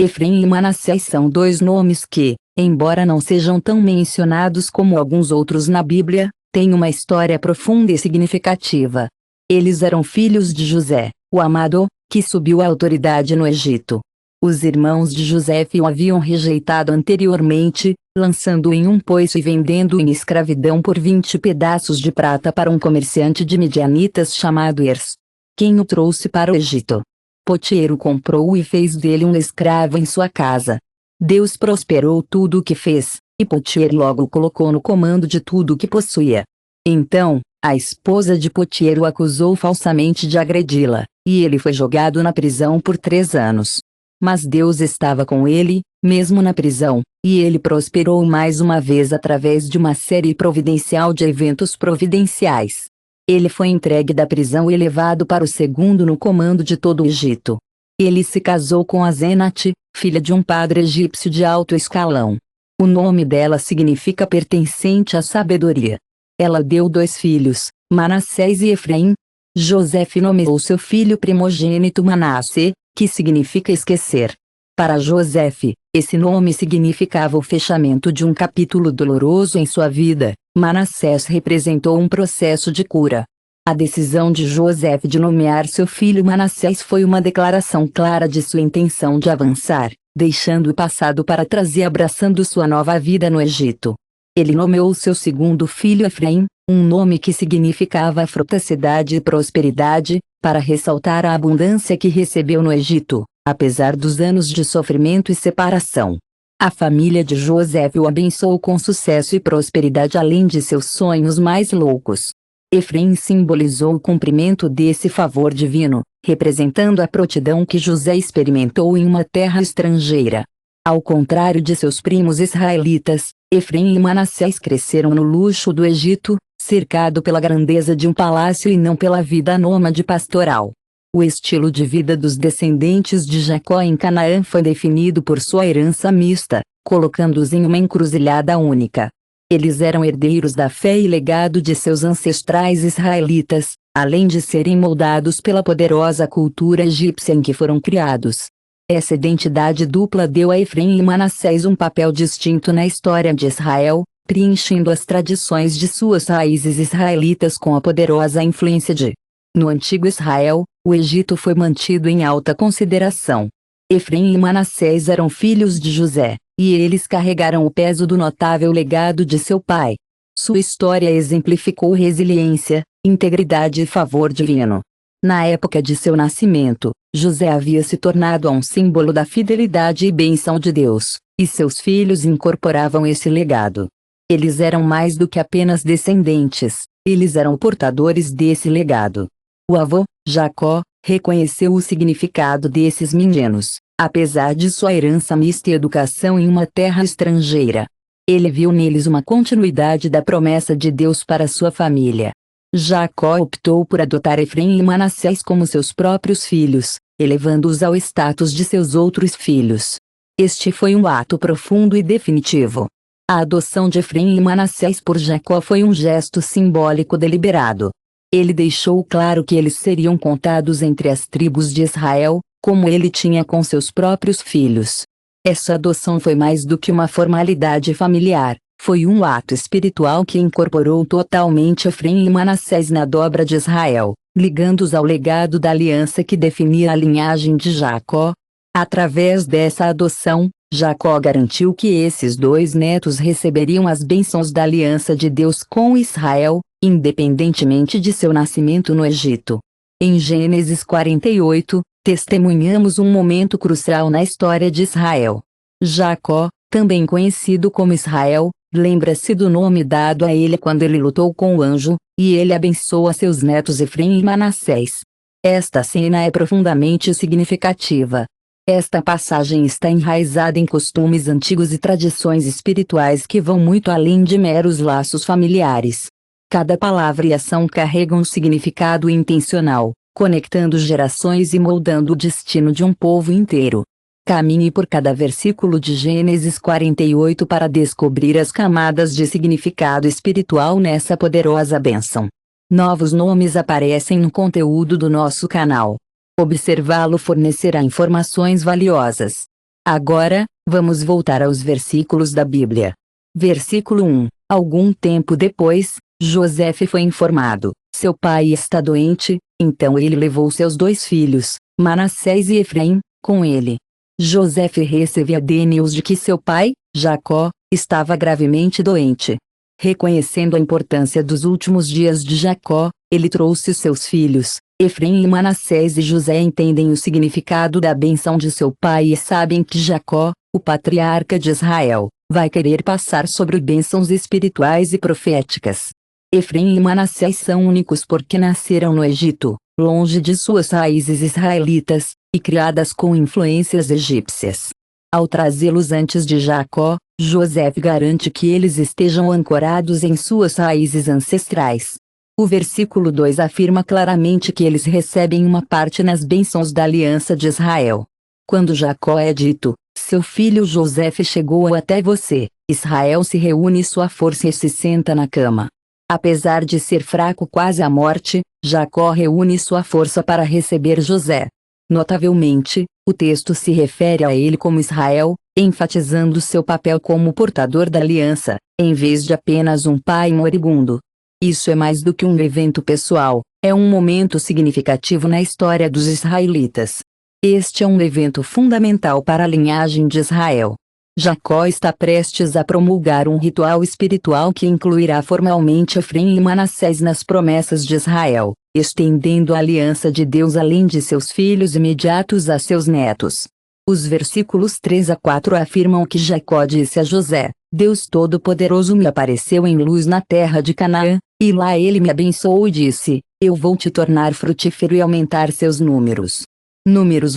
Efrém e Manassés são dois nomes que, embora não sejam tão mencionados como alguns outros na Bíblia, têm uma história profunda e significativa. Eles eram filhos de José, o amado, que subiu à autoridade no Egito. Os irmãos de José o haviam rejeitado anteriormente, lançando-o em um poço e vendendo-o em escravidão por 20 pedaços de prata para um comerciante de Midianitas chamado Ers, quem o trouxe para o Egito. Potiero comprou-o e fez dele um escravo em sua casa. Deus prosperou tudo o que fez, e Potiero logo o colocou no comando de tudo o que possuía. Então, a esposa de Potiero o acusou falsamente de agredi-la, e ele foi jogado na prisão por 3 anos. Mas Deus estava com ele, mesmo na prisão, e ele prosperou mais uma vez através de uma série providencial de eventos providenciais. Ele foi entregue da prisão e levado para o segundo no comando de todo o Egito. Ele se casou com Asenate, filha de um padre egípcio de alto escalão. O nome dela significa pertencente à sabedoria. Ela deu 2 filhos, Manassés e Efraim. José nomeou seu filho primogênito Manassé, que significa esquecer. Para José, esse nome significava o fechamento de um capítulo doloroso em sua vida. Manassés representou um processo de cura. A decisão de José de nomear seu filho Manassés foi uma declaração clara de sua intenção de avançar, deixando o passado para trás e abraçando sua nova vida no Egito. Ele nomeou seu segundo filho Efraim, um nome que significava fruticidade e prosperidade, para ressaltar a abundância que recebeu no Egito, apesar dos anos de sofrimento e separação. A família de José o abençoou com sucesso e prosperidade além de seus sonhos mais loucos. Efraim simbolizou o cumprimento desse favor divino, representando a prontidão que José experimentou em uma terra estrangeira. Ao contrário de seus primos israelitas, Efraim e Manassés cresceram no luxo do Egito, cercado pela grandeza de um palácio e não pela vida nômade pastoral. O estilo de vida dos descendentes de Jacó em Canaã foi definido por sua herança mista, colocando-os em uma encruzilhada única. Eles eram herdeiros da fé e legado de seus ancestrais israelitas, além de serem moldados pela poderosa cultura egípcia em que foram criados. Essa identidade dupla deu a Efraim e Manassés um papel distinto na história de Israel, preenchendo as tradições de suas raízes israelitas com a poderosa influência de. No antigo Israel, o Egito foi mantido em alta consideração. Efraim e Manassés eram filhos de José, e eles carregaram o peso do notável legado de seu pai. Sua história exemplificou resiliência, integridade e favor divino. Na época de seu nascimento, José havia se tornado um símbolo da fidelidade e bênção de Deus, e seus filhos incorporavam esse legado. Eles eram mais do que apenas descendentes, eles eram portadores desse legado. O avô, Jacó, reconheceu o significado desses meninos, apesar de sua herança mista e educação em uma terra estrangeira. Ele viu neles uma continuidade da promessa de Deus para sua família. Jacó optou por adotar Efraim e Manassés como seus próprios filhos, elevando-os ao status de seus outros filhos. Este foi um ato profundo e definitivo. A adoção de Efraim e Manassés por Jacó foi um gesto simbólico deliberado. Ele deixou claro que eles seriam contados entre as tribos de Israel, como ele tinha com seus próprios filhos. Essa adoção foi mais do que uma formalidade familiar, foi um ato espiritual que incorporou totalmente Efraim e Manassés na dobra de Israel, ligando-os ao legado da aliança que definia a linhagem de Jacó. Através dessa adoção, Jacó garantiu que esses 2 netos receberiam as bênçãos da aliança de Deus com Israel, independentemente de seu nascimento no Egito. Em Gênesis 48, testemunhamos um momento crucial na história de Israel. Jacó, também conhecido como Israel, lembra-se do nome dado a ele quando ele lutou com o anjo, e ele abençoa seus netos Efraim e Manassés. Esta cena é profundamente significativa. Esta passagem está enraizada em costumes antigos e tradições espirituais que vão muito além de meros laços familiares. Cada palavra e ação carrega um significado intencional, conectando gerações e moldando o destino de um povo inteiro. Caminhe por cada versículo de Gênesis 48 para descobrir as camadas de significado espiritual nessa poderosa bênção. Novos nomes aparecem no conteúdo do nosso canal. Observá-lo fornecerá informações valiosas. Agora, vamos voltar aos versículos da Bíblia. Versículo 1. Algum tempo depois, Josefe foi informado: seu pai está doente, então ele levou seus 2 filhos, Manassés e Efraim, com ele. Josefe recebia news de que seu pai, Jacó, estava gravemente doente. Reconhecendo a importância dos últimos dias de Jacó, ele trouxe seus filhos, Efraim e Manassés, e José entendem o significado da bênção de seu pai e sabem que Jacó, o patriarca de Israel, vai querer passar sobre bênçãos espirituais e proféticas. Efraim e Manassés são únicos porque nasceram no Egito, longe de suas raízes israelitas, e criadas com influências egípcias. Ao trazê-los antes de Jacó, José garante que eles estejam ancorados em suas raízes ancestrais. O versículo 2 afirma claramente que eles recebem uma parte nas bênçãos da aliança de Israel. Quando Jacó é dito: seu filho José chegou até você, Israel se reúne sua força e se senta na cama. Apesar de ser fraco quase à morte, Jacó reúne sua força para receber José. Notavelmente, o texto se refere a ele como Israel, enfatizando seu papel como portador da aliança, em vez de apenas um pai moribundo. Isso é mais do que um evento pessoal, é um momento significativo na história dos israelitas. Este é um evento fundamental para a linhagem de Israel. Jacó está prestes a promulgar um ritual espiritual que incluirá formalmente Efraim e Manassés nas promessas de Israel, estendendo a aliança de Deus além de seus filhos imediatos a seus netos. Os versículos 3 a 4 afirmam que Jacó disse a José: Deus Todo-Poderoso me apareceu em luz na terra de Canaã, e lá ele me abençoou e disse: eu vou te tornar frutífero e aumentar seus números.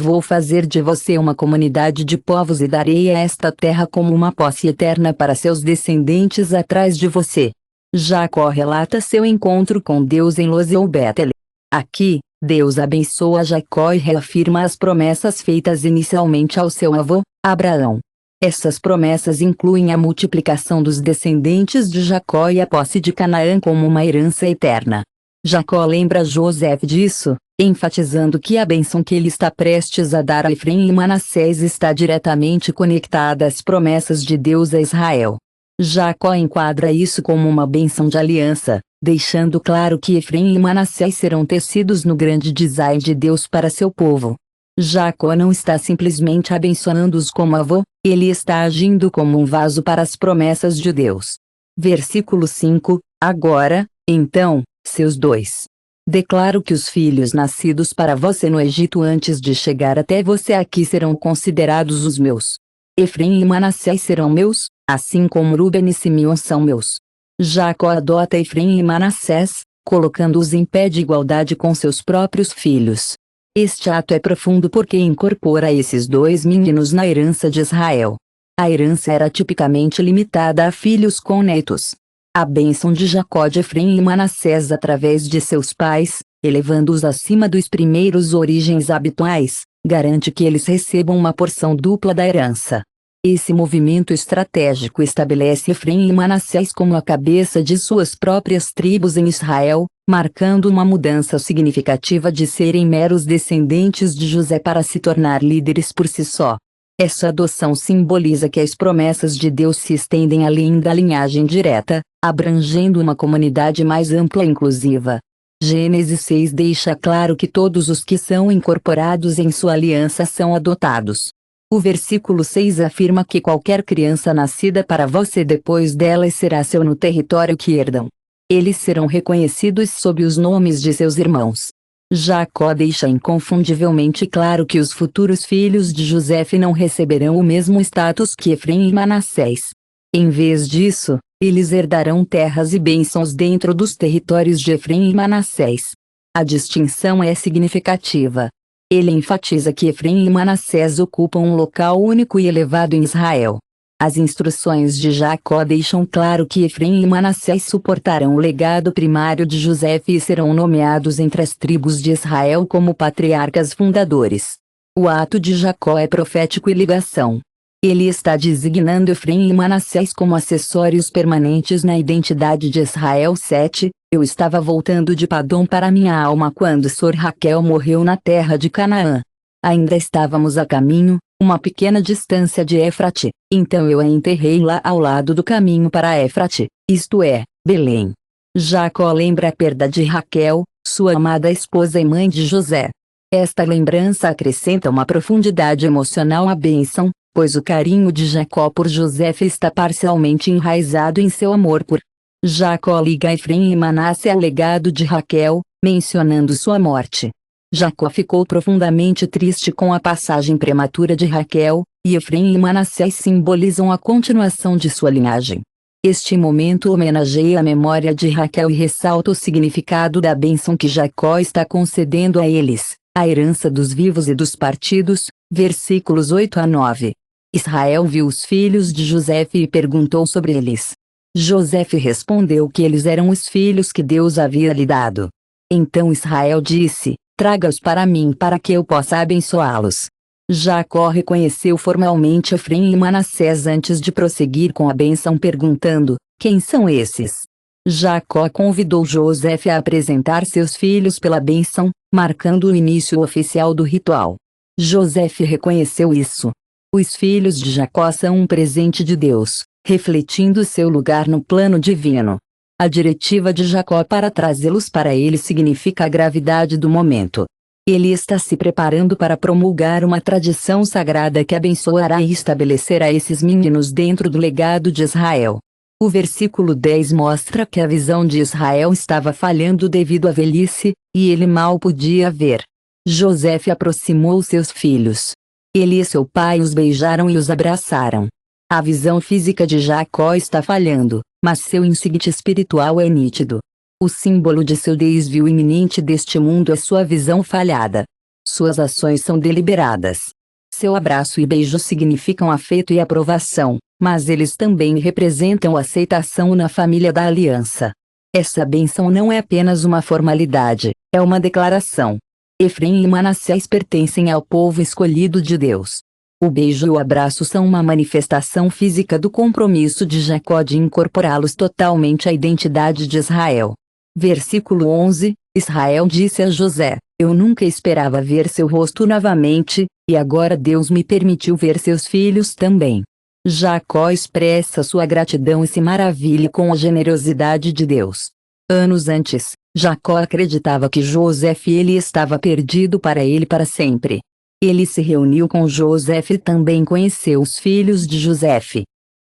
Vou fazer de você uma comunidade de povos e darei a esta terra como uma posse eterna para seus descendentes atrás de você. Jacó relata seu encontro com Deus em Luz ou Betel. Aqui, Deus abençoa Jacó e reafirma as promessas feitas inicialmente ao seu avô, Abraão. Essas promessas incluem a multiplicação dos descendentes de Jacó e a posse de Canaã como uma herança eterna. Jacó lembra José disso, enfatizando que a bênção que ele está prestes a dar a Efraim e Manassés está diretamente conectada às promessas de Deus a Israel. Jacó enquadra isso como uma bênção de aliança, deixando claro que Efraim e Manassés serão tecidos no grande design de Deus para seu povo. Jacó não está simplesmente abençoando-os como avô, ele está agindo como um vaso para as promessas de Deus. Versículo 5, agora, então, seus 2. Declaro que os filhos nascidos para você no Egito antes de chegar até você aqui serão considerados os meus. Efraim e Manassés serão meus, assim como Ruben e Simeão são meus. Jacó adota Efraim e Manassés, colocando-os em pé de igualdade com seus próprios filhos. Este ato é profundo porque incorpora esses 2 meninos na herança de Israel. A herança era tipicamente limitada a filhos com netos. A bênção de Jacó de Efraim e Manassés através de seus pais, elevando-os acima dos primeiros origens habituais, garante que eles recebam uma porção dupla da herança. Esse movimento estratégico estabelece Efraim e Manassés como a cabeça de suas próprias tribos em Israel, marcando uma mudança significativa de serem meros descendentes de José para se tornar líderes por si só. Essa adoção simboliza que as promessas de Deus se estendem além da linhagem direta, abrangendo uma comunidade mais ampla e inclusiva. Gênesis 6 deixa claro que todos os que são incorporados em sua aliança são adotados. O versículo 6 afirma que qualquer criança nascida para você depois delas será seu no território que herdam. Eles serão reconhecidos sob os nomes de seus irmãos. Jacó deixa inconfundivelmente claro que os futuros filhos de José não receberão o mesmo status que Efraim e Manassés. Em vez disso, eles herdarão terras e bênçãos dentro dos territórios de Efraim e Manassés. A distinção é significativa. Ele enfatiza que Efraim e Manassés ocupam um local único e elevado em Israel. As instruções de Jacó deixam claro que Efraim e Manassés suportarão o legado primário de José e serão nomeados entre as tribos de Israel como patriarcas fundadores. O ato de Jacó é profético e ligação. Ele está designando Efraim e Manassés como acessórios permanentes na identidade de Israel. 7. Eu estava voltando de Padom para minha alma quando Sor Raquel morreu na terra de Canaã. Ainda estávamos a caminho, uma pequena distância de Éfrate. Então eu a enterrei lá ao lado do caminho para Éfrate, isto é, Belém. Jacó lembra a perda de Raquel, sua amada esposa e mãe de José. Esta lembrança acrescenta uma profundidade emocional à bênção, pois o carinho de Jacó por José está parcialmente enraizado em seu amor por Jacó. Liga Efraim e Manasse ao legado de Raquel, mencionando sua morte. Jacó ficou profundamente triste com a passagem prematura de Raquel, e Efraim e Manassés simbolizam a continuação de sua linhagem. Este momento homenageia a memória de Raquel e ressalta o significado da bênção que Jacó está concedendo a eles, a herança dos vivos e dos partidos, versículos 8 a 9. Israel viu os filhos de José e perguntou sobre eles. José respondeu que eles eram os filhos que Deus havia lhe dado. Então Israel disse: traga-os para mim para que eu possa abençoá-los. Jacó reconheceu formalmente Efraim e Manassés antes de prosseguir com a bênção, perguntando: quem são esses? Jacó convidou José a apresentar seus filhos pela bênção, marcando o início oficial do ritual. José reconheceu isso. Os filhos de Jacó são um presente de Deus, refletindo seu lugar no plano divino. A diretiva de Jacó para trazê-los para ele significa a gravidade do momento. Ele está se preparando para promulgar uma tradição sagrada que abençoará e estabelecerá esses meninos dentro do legado de Israel. O versículo 10 mostra que a visão de Israel estava falhando devido à velhice, e ele mal podia ver. José aproximou seus filhos. Ele e seu pai os beijaram e os abraçaram. A visão física de Jacó está falhando, mas seu insight espiritual é nítido. O símbolo de seu desvio iminente deste mundo é sua visão falhada. Suas ações são deliberadas. Seu abraço e beijo significam afeto e aprovação, mas eles também representam aceitação na família da aliança. Essa bênção não é apenas uma formalidade, é uma declaração. Efraim e Manassés pertencem ao povo escolhido de Deus. O beijo e o abraço são uma manifestação física do compromisso de Jacó de incorporá-los totalmente à identidade de Israel. Versículo 11, Israel disse a José: eu nunca esperava ver seu rosto novamente, e agora Deus me permitiu ver seus filhos também. Jacó expressa sua gratidão e se maravilha com a generosidade de Deus. Anos antes, Jacó acreditava que José ele estava perdido para ele para sempre. Ele se reuniu com José e também conheceu os filhos de José.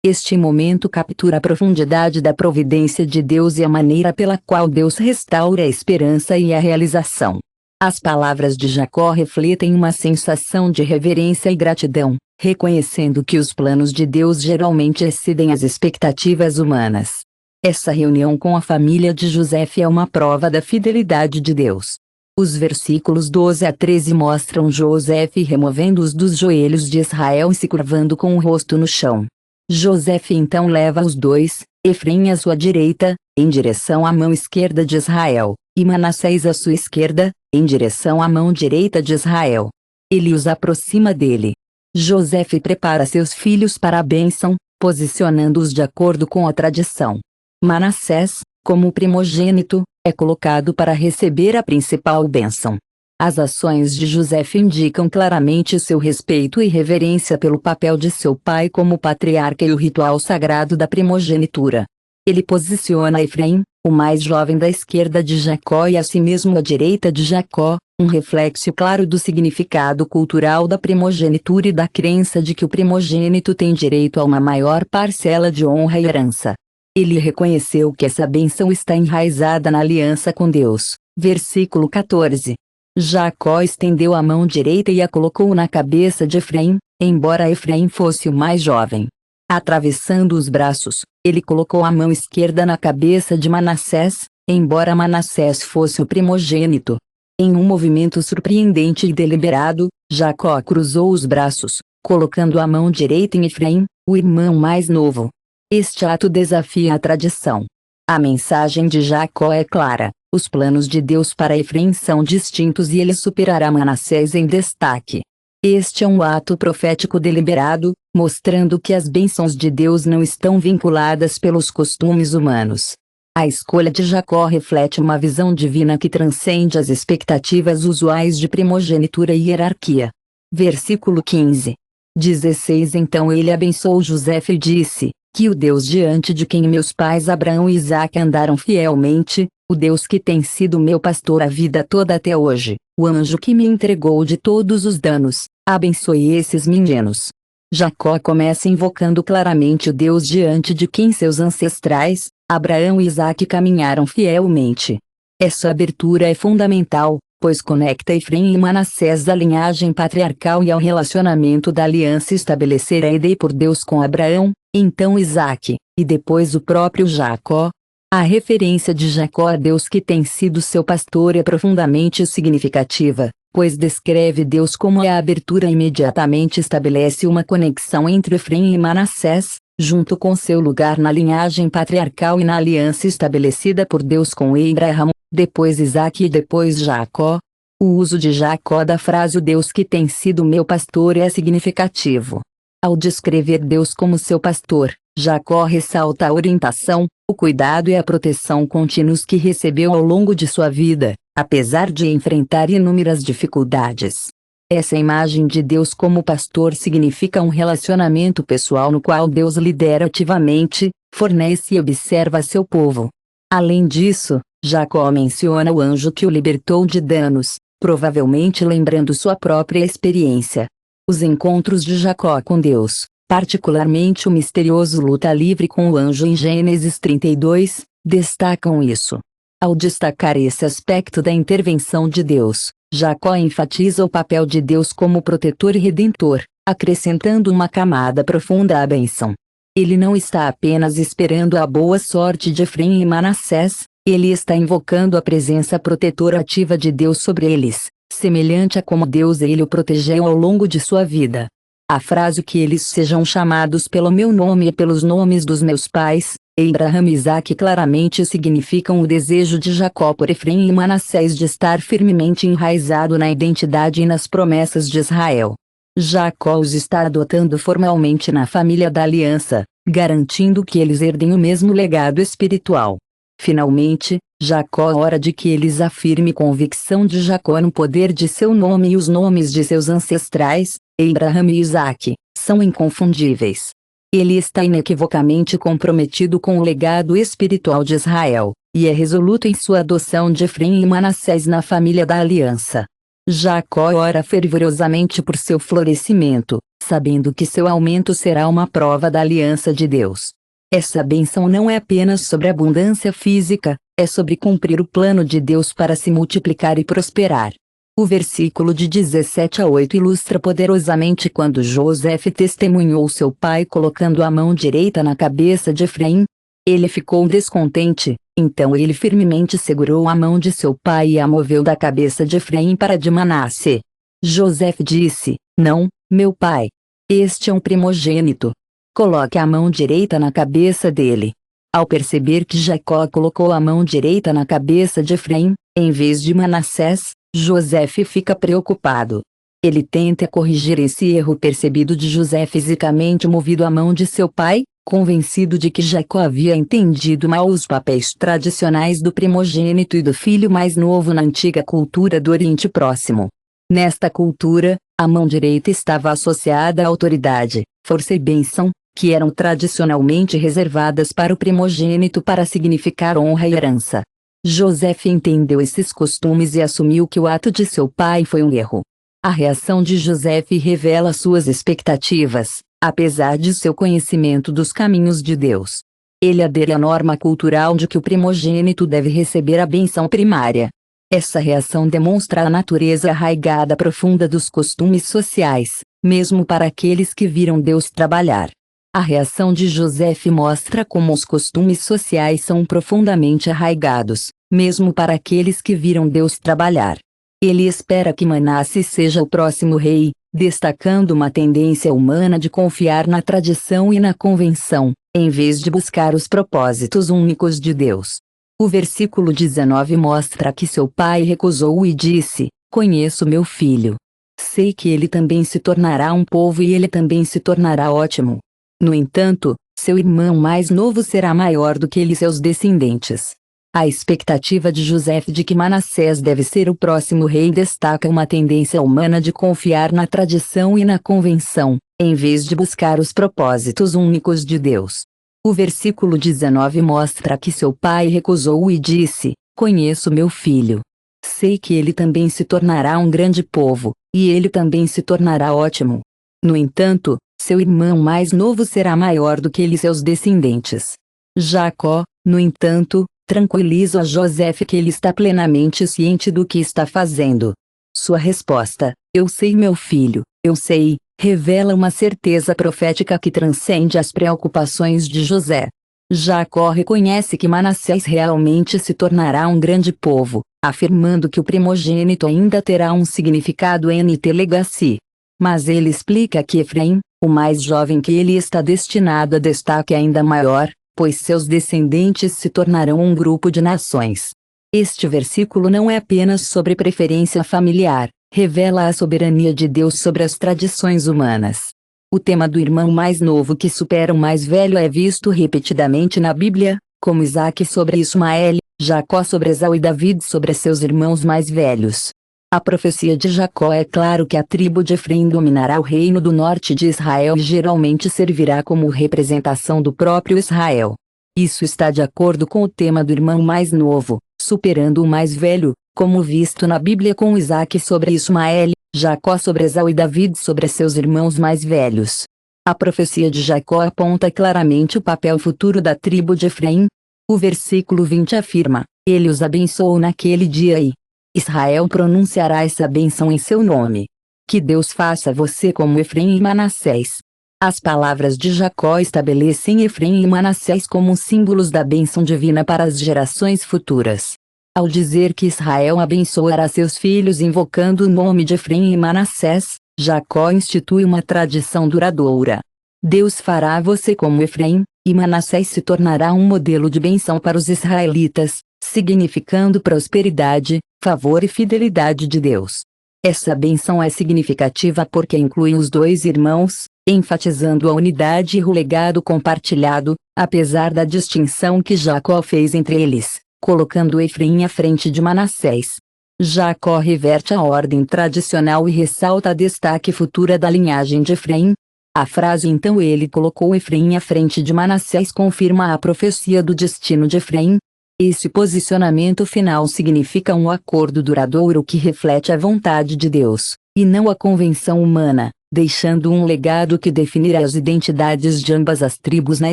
Este momento captura a profundidade da providência de Deus e a maneira pela qual Deus restaura a esperança e a realização. As palavras de Jacó refletem uma sensação de reverência e gratidão, reconhecendo que os planos de Deus geralmente excedem as expectativas humanas. Essa reunião com a família de José é uma prova da fidelidade de Deus. Os versículos 12 a 13 mostram José removendo-os dos joelhos de Israel e se curvando com o rosto no chão. José então leva os dois, Efraim à sua direita, em direção à mão esquerda de Israel, e Manassés à sua esquerda, em direção à mão direita de Israel. Ele os aproxima dele. José prepara seus filhos para a bênção, posicionando-os de acordo com a tradição. Manassés, como o primogênito, é colocado para receber a principal bênção. As ações de José indicam claramente seu respeito e reverência pelo papel de seu pai como patriarca e o ritual sagrado da primogenitura. Ele posiciona Efraim, o mais jovem da esquerda de Jacó, e a si mesmo à direita de Jacó, um reflexo claro do significado cultural da primogenitura e da crença de que o primogênito tem direito a uma maior parcela de honra e herança. Ele reconheceu que essa bênção está enraizada na aliança com Deus. Versículo 14. Jacó estendeu a mão direita e a colocou na cabeça de Efraim, embora Efraim fosse o mais jovem. Atravessando os braços, ele colocou a mão esquerda na cabeça de Manassés, embora Manassés fosse o primogênito. Em um movimento surpreendente e deliberado, Jacó cruzou os braços, colocando a mão direita em Efraim, o irmão mais novo. Este ato desafia a tradição. A mensagem de Jacó é clara: os planos de Deus para Efraim são distintos e ele superará Manassés em destaque. Este é um ato profético deliberado, mostrando que as bênçãos de Deus não estão vinculadas pelos costumes humanos. A escolha de Jacó reflete uma visão divina que transcende as expectativas usuais de primogenitura e hierarquia. Versículo 15. 16 Então ele abençoou José e disse: que o Deus diante de quem meus pais Abraão e Isaque andaram fielmente, o Deus que tem sido meu pastor a vida toda até hoje, o anjo que me entregou de todos os danos, abençoe esses meninos. Jacó começa invocando claramente o Deus diante de quem seus ancestrais, Abraão e Isaque, caminharam fielmente. Essa abertura é fundamental, pois conecta Efraim e Manassés à linhagem patriarcal e ao relacionamento da aliança estabelecida por Deus com Abraão, então Isaque, e depois o próprio Jacó. A referência de Jacó a Deus que tem sido seu pastor é profundamente significativa, pois descreve Deus como a abertura imediatamente estabelece uma conexão entre Efraim e Manassés, junto com seu lugar na linhagem patriarcal e na aliança estabelecida por Deus com Abraão, depois Isaque e depois Jacó. O uso de Jacó da frase "o Deus que tem sido meu pastor" é significativo. Ao descrever Deus como seu pastor, Jacó ressalta a orientação, o cuidado e a proteção contínuos que recebeu ao longo de sua vida, apesar de enfrentar inúmeras dificuldades. Essa imagem de Deus como pastor significa um relacionamento pessoal no qual Deus lidera ativamente, fornece e observa seu povo. Além disso, Jacó menciona o anjo que o libertou de danos, provavelmente lembrando sua própria experiência. Os encontros de Jacó com Deus, particularmente o misterioso luta livre com o anjo em Gênesis 32, destacam isso. Ao destacar esse aspecto da intervenção de Deus, Jacó enfatiza o papel de Deus como protetor e redentor, acrescentando uma camada profunda à bênção. Ele não está apenas esperando a boa sorte de Efraim e Manassés, ele está invocando a presença protetora ativa de Deus sobre eles, semelhante a como Deus ele o protegeu ao longo de sua vida. A frase "que eles sejam chamados pelo meu nome e pelos nomes dos meus pais, Abraão e Isaque" claramente significam o desejo de Jacó por Efraim e Manassés de estar firmemente enraizado na identidade e nas promessas de Israel. Jacó os está adotando formalmente na família da aliança, garantindo que eles herdem o mesmo legado espiritual. Finalmente, Jacó ora de que eles afirmem convicção de Jacó no poder de seu nome e os nomes de seus ancestrais, Abraão e Isaque, são inconfundíveis. Ele está inequivocamente comprometido com o legado espiritual de Israel, e é resoluto em sua adoção de Efraim e Manassés na família da aliança. Jacó ora fervorosamente por seu florescimento, sabendo que seu aumento será uma prova da aliança de Deus. Essa bênção não é apenas sobre abundância física, é sobre cumprir o plano de Deus para se multiplicar e prosperar. O versículo de 17 a 8 ilustra poderosamente quando José testemunhou seu pai colocando a mão direita na cabeça de Efraim. Ele ficou descontente, então ele firmemente segurou a mão de seu pai e a moveu da cabeça de Efraim para a de Manassés. José disse: "Não, meu pai. Este é um primogênito. Coloque a mão direita na cabeça dele." Ao perceber que Jacó colocou a mão direita na cabeça de Efraim, em vez de Manassés, José fica preocupado. Ele tenta corrigir esse erro percebido de José fisicamente movido a mão de seu pai, convencido de que Jacó havia entendido mal os papéis tradicionais do primogênito e do filho mais novo na antiga cultura do Oriente Próximo. Nesta cultura, a mão direita estava associada à autoridade, força e bênção, que eram tradicionalmente reservadas para o primogênito para significar honra e herança. José entendeu esses costumes e assumiu que o ato de seu pai foi um erro. A reação de José revela suas expectativas, apesar de seu conhecimento dos caminhos de Deus. Ele adere à norma cultural de que o primogênito deve receber a bênção primária. Essa reação demonstra a natureza arraigada profunda dos costumes sociais, mesmo para aqueles que viram Deus trabalhar. A reação de José mostra como os costumes sociais são profundamente arraigados, mesmo para aqueles que viram Deus trabalhar. Ele espera que Manassés seja o próximo rei, destacando uma tendência humana de confiar na tradição e na convenção, em vez de buscar os propósitos únicos de Deus. O versículo 19 mostra que seu pai recusou e disse: "Conheço meu filho. Sei que ele também se tornará um povo e ele também se tornará ótimo. No entanto, seu irmão mais novo será maior do que ele e seus descendentes." A expectativa de José de que Manassés deve ser o próximo rei destaca uma tendência humana de confiar na tradição e na convenção, em vez de buscar os propósitos únicos de Deus. O versículo 19 mostra que seu pai recusou-o e disse: "Conheço meu filho. Sei que ele também se tornará um grande povo, e ele também se tornará ótimo. No entanto, seu irmão mais novo será maior do que ele e seus descendentes." Jacó, no entanto, tranquiliza a José que ele está plenamente ciente do que está fazendo. Sua resposta: "Eu sei, meu filho, eu sei", revela uma certeza profética que transcende as preocupações de José. Jacó reconhece que Manassés realmente se tornará um grande povo, afirmando que o primogênito ainda terá um significado nt legacy. Mas ele explica que Efraim, o mais jovem que ele está destinado a destaque ainda maior, pois seus descendentes se tornarão um grupo de nações. Este versículo não é apenas sobre preferência familiar, revela a soberania de Deus sobre as tradições humanas. O tema do irmão mais novo que supera o mais velho é visto repetidamente na Bíblia, como Isaque sobre Ismael, Jacó sobre Esaú e David sobre seus irmãos mais velhos. A profecia de Jacó é claro que a tribo de Efraim dominará o reino do norte de Israel e geralmente servirá como representação do próprio Israel. Isso está de acordo com o tema do irmão mais novo, superando o mais velho, como visto na Bíblia com Isaque sobre Ismael, Jacó sobre Esaú e David sobre seus irmãos mais velhos. A profecia de Jacó aponta claramente o papel futuro da tribo de Efraim. O versículo 20 afirma: "Ele os abençoou naquele dia e Israel pronunciará essa bênção em seu nome. Que Deus faça você como Efraim e Manassés." As palavras de Jacó estabelecem Efraim e Manassés como símbolos da bênção divina para as gerações futuras. Ao dizer que Israel abençoará seus filhos invocando o nome de Efraim e Manassés, Jacó institui uma tradição duradoura. Deus fará você como Efraim, e Manassés se tornará um modelo de bênção para os israelitas, significando prosperidade, favor e fidelidade de Deus. Essa bênção é significativa porque inclui os dois irmãos, enfatizando a unidade e o legado compartilhado, apesar da distinção que Jacó fez entre eles, colocando Efraim à frente de Manassés. Jacó reverte a ordem tradicional e ressalta a destaque futura da linhagem de Efraim. A frase "então ele colocou Efraim à frente de Manassés" confirma a profecia do destino de Efraim. Esse posicionamento final significa um acordo duradouro que reflete a vontade de Deus, e não a convenção humana, deixando um legado que definirá as identidades de ambas as tribos na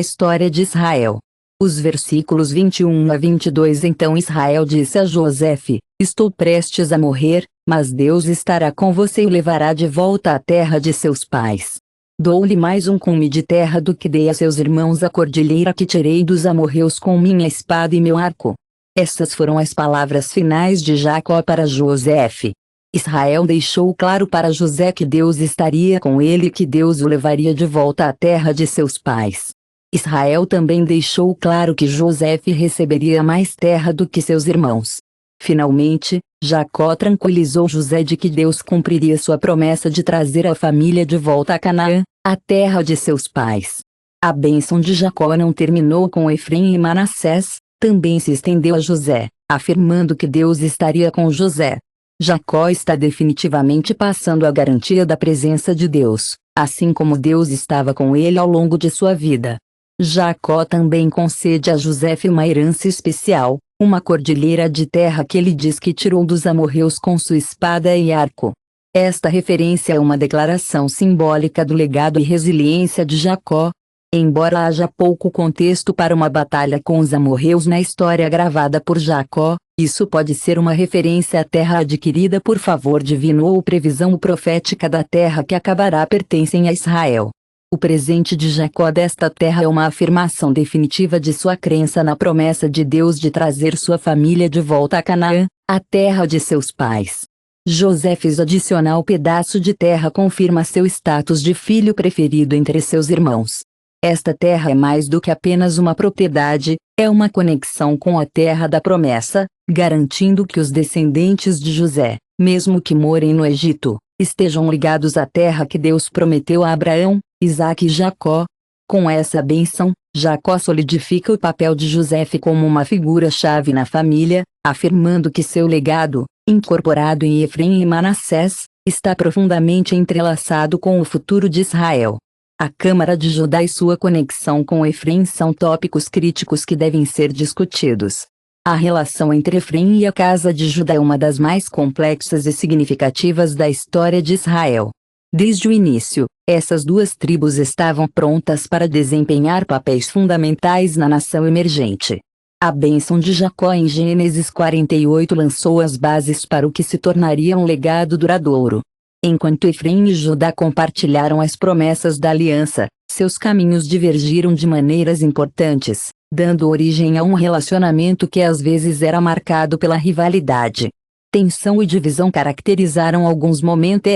história de Israel. Os versículos 21 a 22 Então Israel disse a José: "Estou prestes a morrer, mas Deus estará com você e o levará de volta à terra de seus pais. Dou-lhe mais um cume de terra do que dei a seus irmãos, a cordilheira que tirei dos amorreus com minha espada e meu arco." Essas foram as palavras finais de Jacó para José. Israel deixou claro para José que Deus estaria com ele e que Deus o levaria de volta à terra de seus pais. Israel também deixou claro que José receberia mais terra do que seus irmãos. Finalmente, Jacó tranquilizou José de que Deus cumpriria sua promessa de trazer a família de volta a Canaã, a terra de seus pais. A bênção de Jacó não terminou com Efraim e Manassés, também se estendeu a José, afirmando que Deus estaria com José. Jacó está definitivamente passando a garantia da presença de Deus, assim como Deus estava com ele ao longo de sua vida. Jacó também concede a José uma herança especial, uma cordilheira de terra que ele diz que tirou dos amorreus com sua espada e arco. Esta referência é uma declaração simbólica do legado e resiliência de Jacó. Embora haja pouco contexto para uma batalha com os amorreus na história gravada por Jacó, isso pode ser uma referência à terra adquirida por favor divino ou previsão profética da terra que acabará pertencem a Israel. O presente de Jacó desta terra é uma afirmação definitiva de sua crença na promessa de Deus de trazer sua família de volta a Canaã, a terra de seus pais. José adicional pedaço de terra confirma seu status de filho preferido entre seus irmãos. Esta terra é mais do que apenas uma propriedade, é uma conexão com a terra da promessa, garantindo que os descendentes de José, mesmo que morem no Egito, estejam ligados à terra que Deus prometeu a Abraão, Isaque e Jacó. Com essa bênção, Jacó solidifica o papel de José como uma figura-chave na família, afirmando que seu legado, incorporado em Efraim e Manassés, está profundamente entrelaçado com o futuro de Israel. A Câmara de Judá e sua conexão com Efraim são tópicos críticos que devem ser discutidos. A relação entre Efraim e a casa de Judá é uma das mais complexas e significativas da história de Israel. Desde o início, essas duas tribos estavam prontas para desempenhar papéis fundamentais na nação emergente. A bênção de Jacó em Gênesis 48 lançou as bases para o que se tornaria um legado duradouro. Enquanto Efraim e Judá compartilharam as promessas da aliança, seus caminhos divergiram de maneiras importantes, dando origem a um relacionamento que às vezes era marcado pela rivalidade. Tensão e divisão caracterizaram alguns momentos,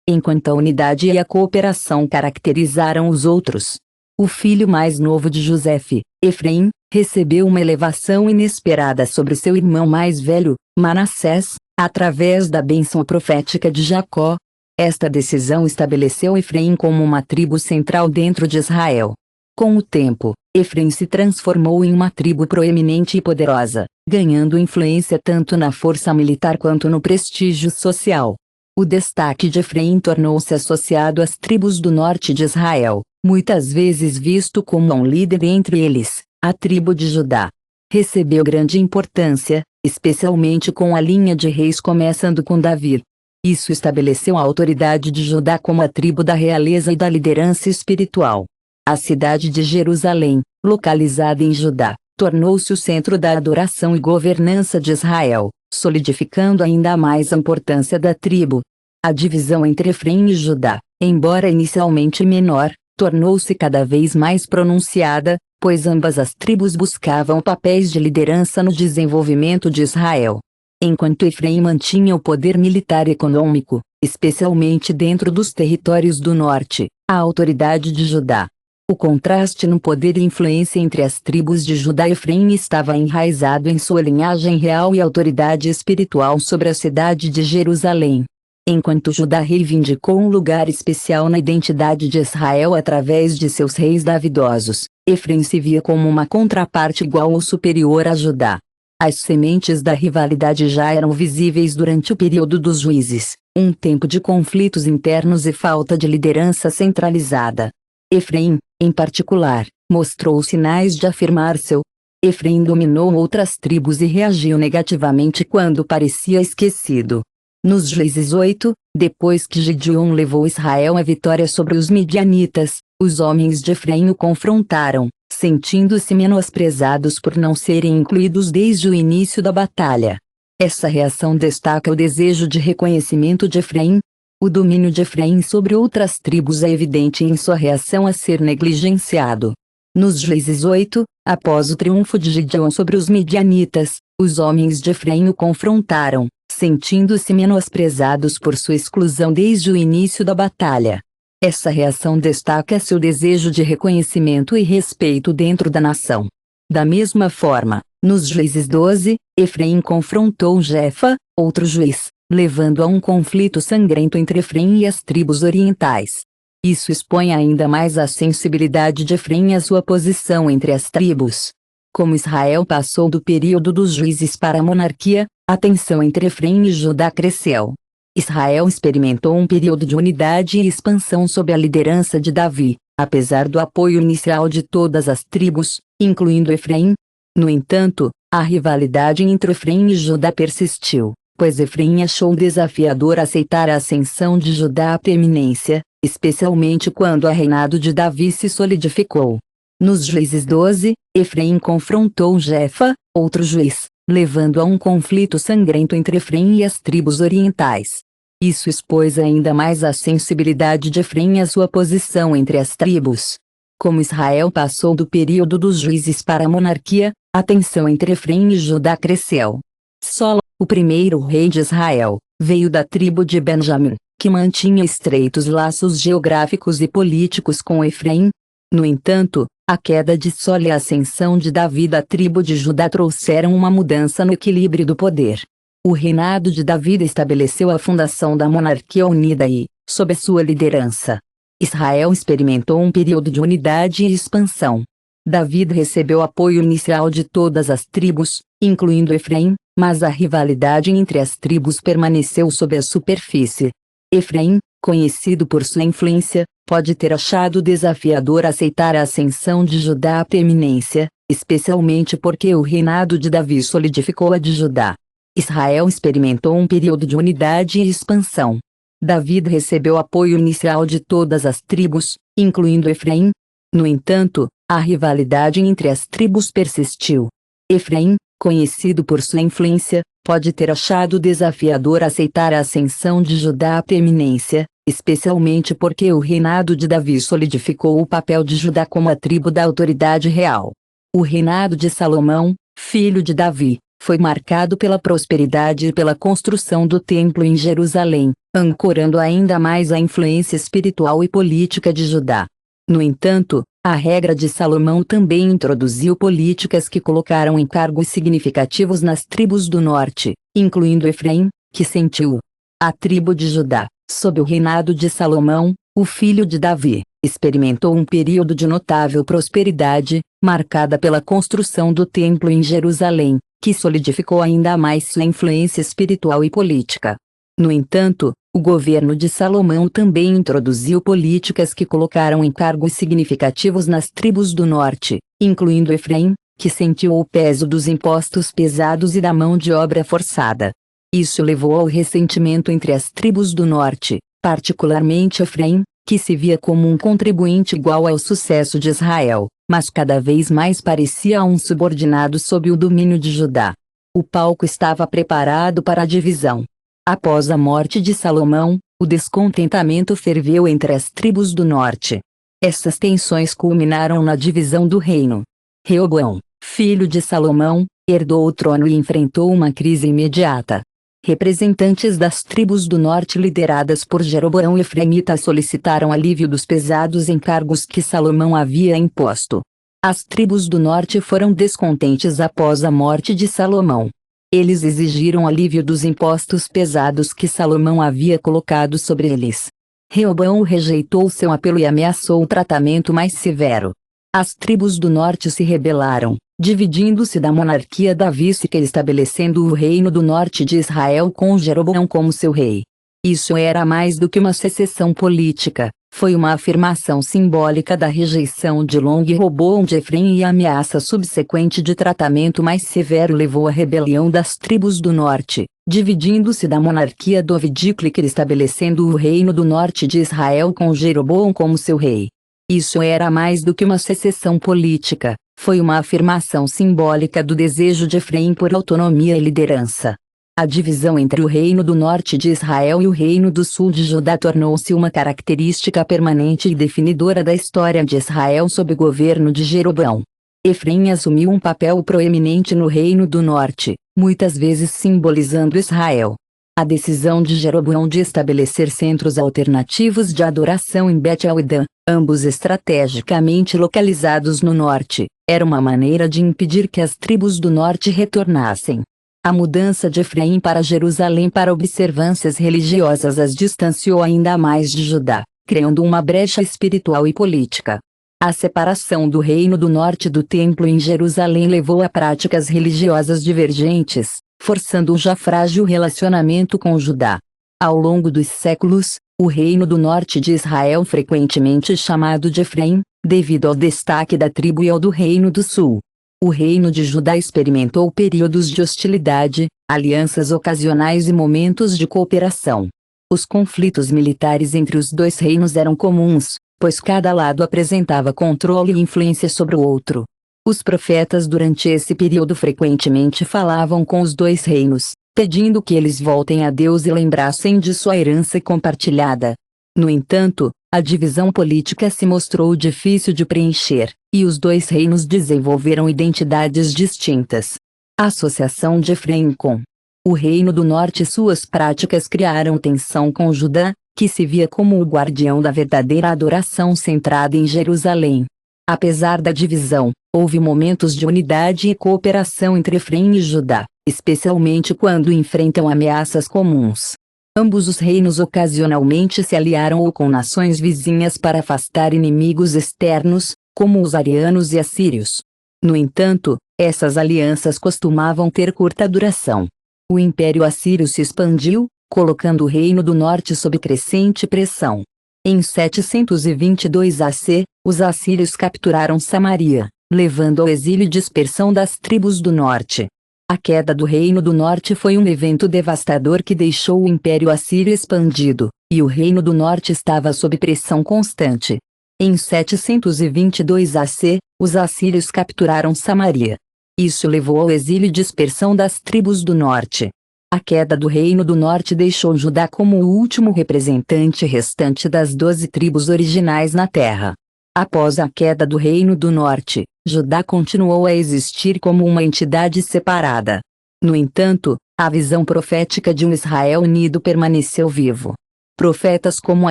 enquanto a unidade e a cooperação caracterizaram os outros. O filho mais novo de José, Efraim, recebeu uma elevação inesperada sobre seu irmão mais velho, Manassés, através da bênção profética de Jacó. Esta decisão estabeleceu Efraim como uma tribo central dentro de Israel. Com o tempo, Efraim se transformou em uma tribo proeminente e poderosa, ganhando influência tanto na força militar quanto no prestígio social. O destaque de Efraim tornou-se associado às tribos do norte de Israel, muitas vezes visto como um líder entre eles. A tribo de Judá recebeu grande importância, especialmente com a linha de reis começando com Davi. Isso estabeleceu a autoridade de Judá como a tribo da realeza e da liderança espiritual. A cidade de Jerusalém, localizada em Judá, tornou-se o centro da adoração e governança de Israel, solidificando ainda mais a importância da tribo. A divisão entre Efraim e Judá, embora inicialmente menor, tornou-se cada vez mais pronunciada, pois ambas as tribos buscavam papéis de liderança no desenvolvimento de Israel. Enquanto Efraim mantinha o poder militar e econômico, especialmente dentro dos territórios do norte, a autoridade de Judá. O contraste no poder e influência entre as tribos de Judá e Efraim estava enraizado em sua linhagem real e autoridade espiritual sobre a cidade de Jerusalém. Enquanto Judá reivindicou um lugar especial na identidade de Israel através de seus reis davidosos, Efraim se via como uma contraparte igual ou superior a Judá. As sementes da rivalidade já eram visíveis durante o período dos juízes, um tempo de conflitos internos e falta de liderança centralizada. Efraim, em particular, mostrou sinais de afirmar seu. Efraim dominou outras tribos e reagiu negativamente quando parecia esquecido. Nos Juízes 8, depois que Gideon levou Israel à vitória sobre os midianitas, os homens de Efraim o confrontaram, sentindo-se menosprezados por não serem incluídos desde o início da batalha. Essa reação destaca o desejo de reconhecimento de Efraim. O domínio de Efraim sobre outras tribos é evidente em sua reação a ser negligenciado. Nos Juízes 8, após o triunfo de Gideon sobre os midianitas, os homens de Efraim o confrontaram, sentindo-se menosprezados por sua exclusão desde o início da batalha. Essa reação destaca seu desejo de reconhecimento e respeito dentro da nação. Da mesma forma, nos Juízes 12, Efraim confrontou Jefa, outro juiz, levando a um conflito sangrento entre Efraim e as tribos orientais. Isso expõe ainda mais a sensibilidade de Efraim e a sua posição entre as tribos. Como Israel passou do período dos juízes para a monarquia, a tensão entre Efraim e Judá cresceu. Israel experimentou um período de unidade e expansão sob a liderança de Davi, apesar do apoio inicial de todas as tribos, incluindo Efraim. No entanto, a rivalidade entre Efraim e Judá persistiu, pois Efraim achou desafiador aceitar a ascensão de Judá à preeminência, especialmente quando o reinado de Davi se solidificou. Nos Juízes 12, Efraim confrontou Jefa, outro juiz, levando a um conflito sangrento entre Efraim e as tribos orientais. Isso expôs ainda mais a sensibilidade de Efraim e a sua posição entre as tribos. Como Israel passou do período dos juízes para a monarquia, a tensão entre Efraim e Judá cresceu. Solomão, o primeiro rei de Israel, veio da tribo de Benjamim, que mantinha estreitos laços geográficos e políticos com Efraim. No entanto, a queda de Sol e a ascensão de Davi da tribo de Judá trouxeram uma mudança no equilíbrio do poder. O reinado de Davi estabeleceu a fundação da monarquia unida e, sob a sua liderança, Israel experimentou um período de unidade e expansão. Davi recebeu apoio inicial de todas as tribos, incluindo Efraim, mas a rivalidade entre as tribos permaneceu sob a superfície. Efraim, conhecido por sua influência, pode ter achado desafiador aceitar a ascensão de Judá à preeminência, especialmente porque o reinado de Davi solidificou a de Judá. Israel experimentou um período de unidade e expansão. Davi recebeu apoio inicial de todas as tribos, incluindo Efraim. No entanto, a rivalidade entre as tribos persistiu. Efraim, conhecido por sua influência, pode ter achado desafiador aceitar a ascensão de Judá à preeminência, especialmente porque o reinado de Davi solidificou o papel de Judá como a tribo da autoridade real. O reinado de Salomão, filho de Davi, foi marcado pela prosperidade e pela construção do templo em Jerusalém, ancorando ainda mais a influência espiritual e política de Judá. No entanto, a regra de Salomão também introduziu políticas que colocaram encargos significativos nas tribos do norte, incluindo Efraim, que sentiu. A tribo de Judá, sob o reinado de Salomão, o filho de Davi, experimentou um período de notável prosperidade, marcada pela construção do templo em Jerusalém, que solidificou ainda mais sua influência espiritual e política. No entanto, o governo de Salomão também introduziu políticas que colocaram encargos significativos nas tribos do norte, incluindo Efraim, que sentiu o peso dos impostos pesados e da mão de obra forçada. Isso levou ao ressentimento entre as tribos do norte, particularmente Efraim, que se via como um contribuinte igual ao sucesso de Israel, mas cada vez mais parecia um subordinado sob o domínio de Judá. O palco estava preparado para a divisão. Após a morte de Salomão, o descontentamento ferveu entre as tribos do norte. Essas tensões culminaram na divisão do reino. Reoboão, filho de Salomão, herdou o trono e enfrentou uma crise imediata. Representantes das tribos do norte lideradas por Jeroboão e Efraimita solicitaram alívio dos pesados encargos que Salomão havia imposto. As tribos do norte foram descontentes após a morte de Salomão. Eles exigiram alívio dos impostos pesados que Salomão havia colocado sobre eles. Reoboão rejeitou seu apelo e ameaçou o tratamento mais severo. As tribos do norte se rebelaram, dividindo-se da monarquia davídica e estabelecendo o reino do norte de Israel com Jeroboão como seu rei. Isso era mais do que uma secessão política, foi uma afirmação simbólica da rejeição de Reoboão de Efraim e a ameaça subsequente de tratamento mais severo levou à rebelião das tribos do norte, dividindo-se da monarquia davídica e estabelecendo o reino do norte de Israel com Jeroboão como seu rei. Isso era mais do que uma secessão política, foi uma afirmação simbólica do desejo de Efraim por autonomia e liderança. A divisão entre o reino do norte de Israel e o reino do sul de Judá tornou-se uma característica permanente e definidora da história de Israel sob o governo de Jeroboão. Efraim assumiu um papel proeminente no reino do norte, muitas vezes simbolizando Israel. A decisão de Jeroboão de estabelecer centros alternativos de adoração em Bet-El e Dan, ambos estrategicamente localizados no norte, era uma maneira de impedir que as tribos do norte retornassem. A mudança de Efraim para Jerusalém para observâncias religiosas as distanciou ainda mais de Judá, criando uma brecha espiritual e política. A separação do reino do norte do templo em Jerusalém levou a práticas religiosas divergentes, forçando um já frágil relacionamento com Judá. Ao longo dos séculos, o reino do norte de Israel frequentemente chamado de Efraim, devido ao destaque da tribo e ao do reino do sul. O reino de Judá experimentou períodos de hostilidade, alianças ocasionais e momentos de cooperação. Os conflitos militares entre os dois reinos eram comuns, pois cada lado apresentava controle e influência sobre o outro. Os profetas durante esse período frequentemente falavam com os dois reinos, pedindo que eles voltem a Deus e lembrassem de sua herança compartilhada. No entanto, a divisão política se mostrou difícil de preencher, e os dois reinos desenvolveram identidades distintas. A associação de Efraim com o reino do norte e suas práticas criaram tensão com Judá, que se via como o guardião da verdadeira adoração centrada em Jerusalém. Apesar da divisão, houve momentos de unidade e cooperação entre Efraim e Judá, especialmente quando enfrentam ameaças comuns. Ambos os reinos ocasionalmente se aliaram ou com nações vizinhas para afastar inimigos externos, como os arianos e assírios. No entanto, essas alianças costumavam ter curta duração. O Império Assírio se expandiu, colocando o Reino do Norte sob crescente pressão. Em 722 AC, os assírios capturaram Samaria, levando ao exílio e dispersão das tribos do norte. A queda do Reino do Norte foi um evento devastador que deixou o Império Assírio expandido, e o Reino do Norte estava sob pressão constante. Em 722 AC, os assírios capturaram Samaria. Isso levou ao exílio e dispersão das tribos do norte. A queda do Reino do Norte deixou Judá como o último representante restante das 12 tribos originais na terra. Após a queda do Reino do Norte, Judá continuou a existir como uma entidade separada. No entanto, a visão profética de um Israel unido permaneceu vivo. Profetas como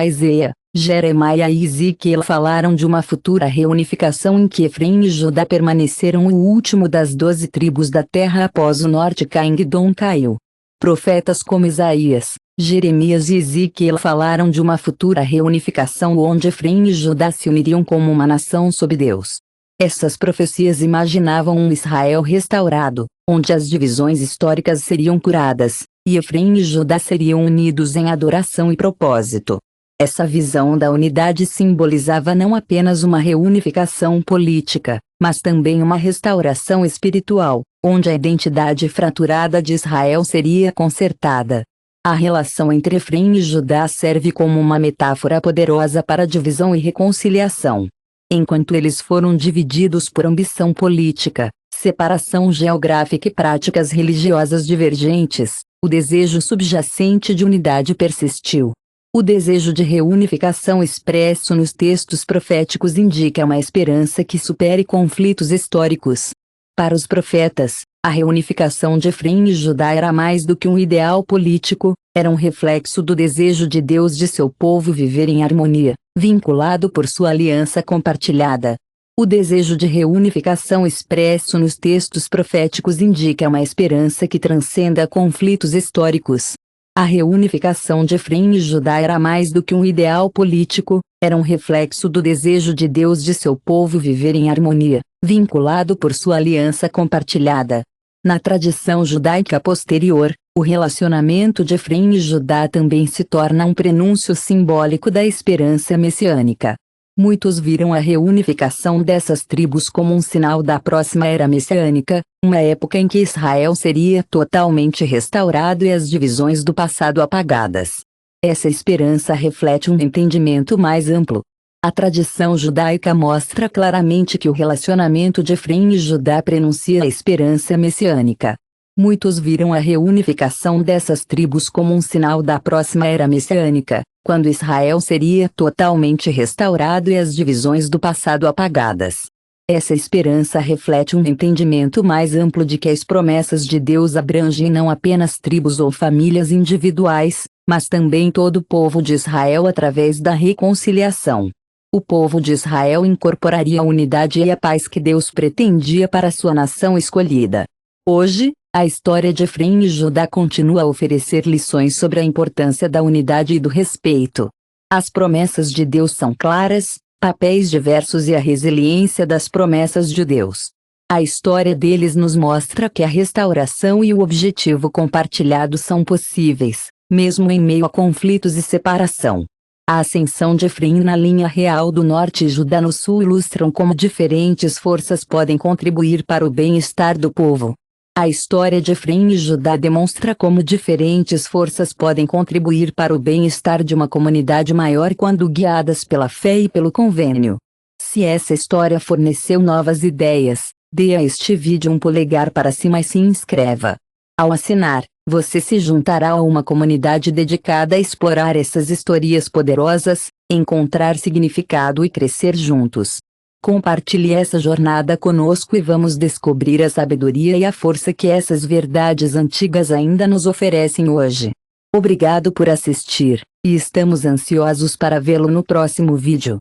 Isaías, Jeremias e Ezequiel falaram de uma futura reunificação em que Efraim e Judá permaneceram o último das 12 tribos da terra após o norte Caingdom caiu. Profetas como Isaías, Jeremias e Ezequiel falaram de uma futura reunificação onde Efraim e Judá se uniriam como uma nação sob Deus. Essas profecias imaginavam um Israel restaurado, onde as divisões históricas seriam curadas, e Efraim e Judá seriam unidos em adoração e propósito. Essa visão da unidade simbolizava não apenas uma reunificação política, mas também uma restauração espiritual, onde a identidade fraturada de Israel seria consertada. A relação entre Efraim e Judá serve como uma metáfora poderosa para divisão e reconciliação. Enquanto eles foram divididos por ambição política, separação geográfica e práticas religiosas divergentes, o desejo subjacente de unidade persistiu. O desejo de reunificação expresso nos textos proféticos indica uma esperança que supere conflitos históricos. Para os profetas, a reunificação de Efraim e Judá era mais do que um ideal político, era um reflexo do desejo de Deus de seu povo viver em harmonia, vinculado por sua aliança compartilhada. O desejo de reunificação expresso nos textos proféticos indica uma esperança que transcenda conflitos históricos. A reunificação de Efraim e Judá era mais do que um ideal político, era um reflexo do desejo de Deus de seu povo viver em harmonia, vinculado por sua aliança compartilhada. Na tradição judaica posterior, o relacionamento de Efraim e Judá também se torna um prenúncio simbólico da esperança messiânica. Muitos viram a reunificação dessas tribos como um sinal da próxima era messiânica, uma época em que Israel seria totalmente restaurado e as divisões do passado apagadas. Essa esperança reflete um entendimento mais amplo. A tradição judaica mostra claramente que o relacionamento de Efraim e Judá prenuncia a esperança messiânica. Muitos viram a reunificação dessas tribos como um sinal da próxima era messiânica, quando Israel seria totalmente restaurado e as divisões do passado apagadas. Essa esperança reflete um entendimento mais amplo de que as promessas de Deus abrangem não apenas tribos ou famílias individuais, mas também todo o povo de Israel através da reconciliação. O povo de Israel incorporaria a unidade e a paz que Deus pretendia para sua nação escolhida. Hoje, a história de Efraim e Judá continua a oferecer lições sobre a importância da unidade e do respeito. As promessas de Deus são claras, papéis diversos e a resiliência das promessas de Deus. A história deles nos mostra que a restauração e o objetivo compartilhado são possíveis, mesmo em meio a conflitos e separação. A ascensão de Efraim na linha real do norte e Judá no sul ilustram como diferentes forças podem contribuir para o bem-estar do povo. A história de Efraim e Judá demonstra como diferentes forças podem contribuir para o bem-estar de uma comunidade maior quando guiadas pela fé e pelo convênio. Se essa história forneceu novas ideias, dê a este vídeo um polegar para cima e se inscreva. Ao assinar, você se juntará a uma comunidade dedicada a explorar essas histórias poderosas, encontrar significado e crescer juntos. Compartilhe essa jornada conosco e vamos descobrir a sabedoria e a força que essas verdades antigas ainda nos oferecem hoje. Obrigado por assistir, e estamos ansiosos para vê-lo no próximo vídeo.